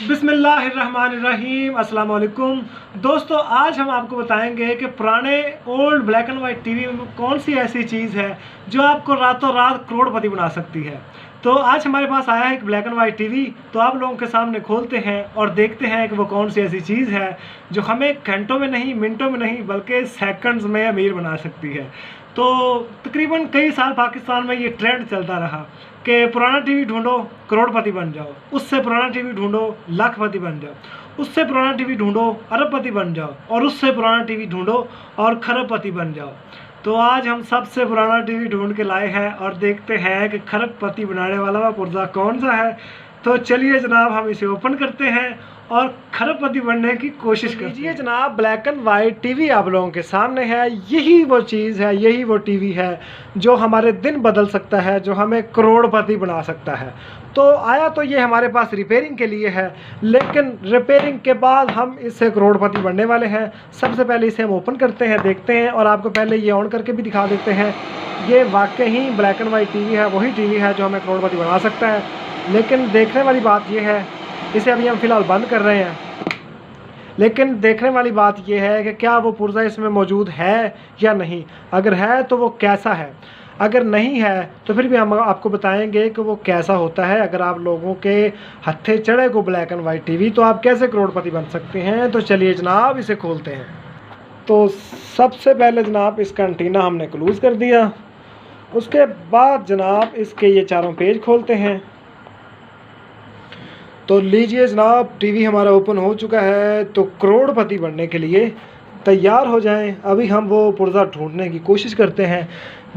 बिस्मिल्लाहिर्रहमानिर्रहीम अस्सलाम वालेकुम दोस्तों, आज हम आपको बताएंगे कि पुराने old black and white TV में कौन सी ऐसी चीज़ है जो आपको रातों रात करोड़पति बना सकती है। तो आज हमारे पास आया है एक ब्लैक एंड वाइट टीवी, तो आप लोगों के सामने खोलते हैं और देखते हैं कि वो कौन सी ऐसी चीज़ है जो हमें घंटों में नहीं, मिनटों में नहीं, बल्कि सेकंड्स में अमीर बना सकती है। तो तकरीबन कई साल पाकिस्तान में ये ट्रेंड चलता रहा कि पुराना टीवी ढूंढो करोड़पति बन जाओ, उससे पुराना टीवी ढूंढो लाखपति बन जाओ, उससे पुराना टीवी ढूंढो अरबपति बन जाओ, और उससे पुराना टीवी ढूंढो और खरबपति बन जाओ। तो आज हम सबसे पुराना टीवी ढूंढ के लाए हैं और देखते हैं कि खरबपति बनाने वाला वह पुर्जा कौन सा है। तो चलिए जनाब, हम इसे ओपन करते हैं और खरबपति बनने की कोशिश कीजिए। जनाब, ब्लैक एंड वाइट टीवी आप लोगों के सामने है। यही वो चीज़ है, यही वो टीवी है जो हमारे दिन बदल सकता है, जो हमें करोड़पति बना सकता है। तो आया तो ये हमारे पास रिपेयरिंग के लिए है, लेकिन रिपेयरिंग के बाद हम इससे करोड़पति बनने वाले हैं। सबसे पहले इसे हम ओपन करते हैं, देखते हैं, और आपको पहले ये ऑन करके भी दिखा देते हैं। ये वाकई ही ब्लैक एंड वाइट टीवी है, वही टीवी है जो हमें करोड़पति बना सकता है। लेकिन देखने वाली बात यह है, इसे अभी हम फ़िलहाल बंद कर रहे हैं, लेकिन देखने वाली बात यह है कि क्या वो पुर्जा इसमें मौजूद है या नहीं। अगर है तो वो कैसा है, अगर नहीं है तो फिर भी हम आपको बताएंगे कि वो कैसा होता है। अगर आप लोगों के हत्थे चढ़े को ब्लैक एंड वाइट टीवी, तो आप कैसे करोड़पति बन सकते हैं। तो चलिए जनाब, इसे खोलते हैं। तो सबसे पहले जनाब इसका एंटीना हमने क्लोज़ कर दिया। उसके बाद जनाब इसके ये चारों पेज खोलते हैं। तो लीजिए जनाब, टीवी हमारा ओपन हो चुका है। तो करोड़पति बनने के लिए तैयार हो जाएं। अभी हम वो पुर्जा ढूंढने की कोशिश करते हैं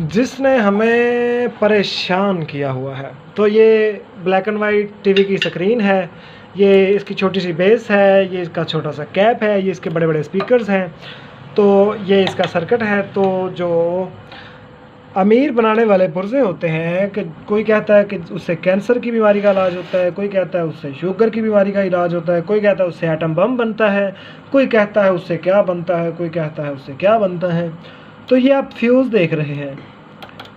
जिसने हमें परेशान किया हुआ है। तो ये ब्लैक एंड वाइट टीवी की स्क्रीन है, ये इसकी छोटी सी बेस है, ये इसका छोटा सा कैप है, ये इसके बड़े बड़े स्पीकर्स हैं, तो ये इसका सर्किट है। तो जो अमीर बनाने वाले पुर्जे होते हैं कि कोई कहता है कि उससे कैंसर की बीमारी का इलाज होता है, कोई कहता है उससे शुगर की बीमारी का इलाज होता है, कोई कहता है उससे एटम बम बनता है, कोई कहता है उससे क्या बनता है, कोई कहता है उससे क्या बनता है। तो ये आप फ्यूज़ देख रहे हैं,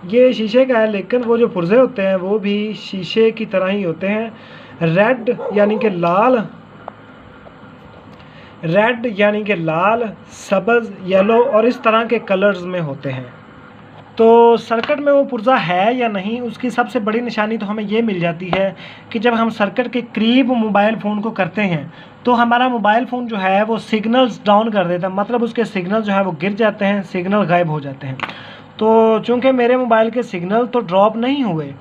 ये शीशे का है, लेकिन वो जो पुर्जे होते हैं वो भी शीशे की तरह ही होते हैं। रेड यानी कि लाल, सब्ज़, येलो और इस तरह के कलर्स में होते हैं। तो सर्किट में वो पुर्जा है या नहीं, उसकी सबसे बड़ी निशानी तो हमें ये मिल जाती है कि जब हम सर्किट के करीब मोबाइल फ़ोन को करते हैं तो हमारा मोबाइल फ़ोन जो है वो सिग्नल्स डाउन कर देता है, मतलब उसके सिग्नल जो है वो गिर जाते हैं, सिग्नल गायब हो जाते हैं। तो चूँकि मेरे मोबाइल के सिग्नल तो ड्रॉप नहीं हुए,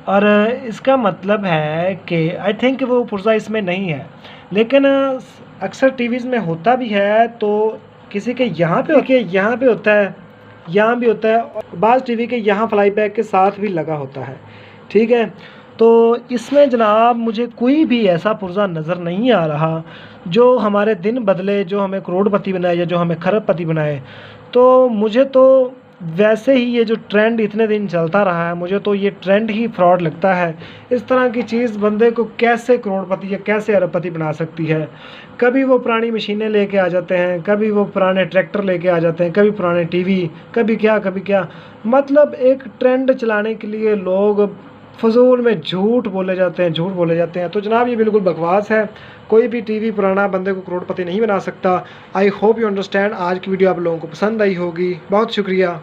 और इसका मतलब है कि आई थिंक वो पुर्जा इसमें नहीं है। लेकिन अक्सर टीवीज़ में होता भी है, तो किसी के यहाँ पे होता है, यहाँ भी होता है, और बाज़ टीवी के यहाँ फ्लाई बैक के साथ भी लगा होता है। ठीक है, तो इसमें जनाब मुझे कोई भी ऐसा पुर्जा नज़र नहीं आ रहा जो हमारे दिन बदले, जो हमें करोड़पति बनाए या जो हमें खरबपति बनाए। तो मुझे तो वैसे ही ये जो ट्रेंड इतने दिन चलता रहा है, मुझे तो ये ट्रेंड ही फ्रॉड लगता है। इस तरह की चीज़ बंदे को कैसे करोड़पति या कैसे अरबपति बना सकती है। कभी वो पुरानी मशीनें लेके आ जाते हैं, कभी वो पुराने ट्रैक्टर लेके आ जाते हैं, कभी पुराने टीवी, कभी क्या। मतलब एक ट्रेंड चलाने के लिए लोग फजूल में झूठ बोले जाते हैं। तो जनाब ये बिल्कुल बकवास है। कोई भी टीवी पुराना बंदे को करोड़पति नहीं बना सकता। I hope you understand. आज की वीडियो आप लोगों को पसंद आई होगी। बहुत शुक्रिया।